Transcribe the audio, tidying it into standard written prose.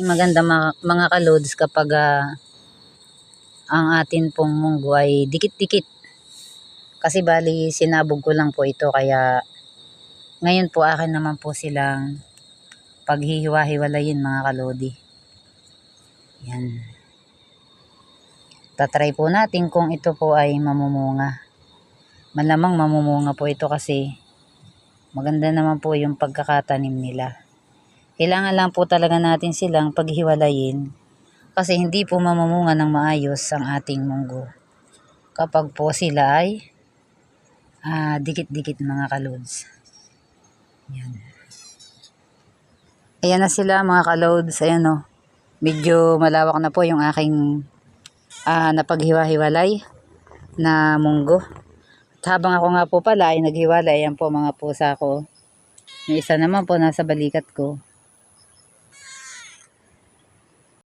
Maganda mga kalods kapag ang atin pong munggo ay dikit-dikit. Kasi bali sinabog ko lang po ito, kaya ngayon po akin naman po silang paghihiwa-hiwalayin mga kalodi. Yan. Tatry po natin kung ito po ay mamumunga. Malamang mamumunga po ito kasi maganda naman po yung pagkakatanim nila. Kailangan lang po talaga natin silang paghiwalayin kasi hindi po mamumunga ng maayos ang ating munggo kapag po sila ay dikit-dikit mga kalods. Yan. Ayan na sila mga kalods. Ayan o. Medyo malawak na po yung aking napaghiwa-hiwalay na munggo. At habang ako nga po pala ay naghiwalay, ayan po mga pusa ko. Yung isa naman po nasa balikat ko.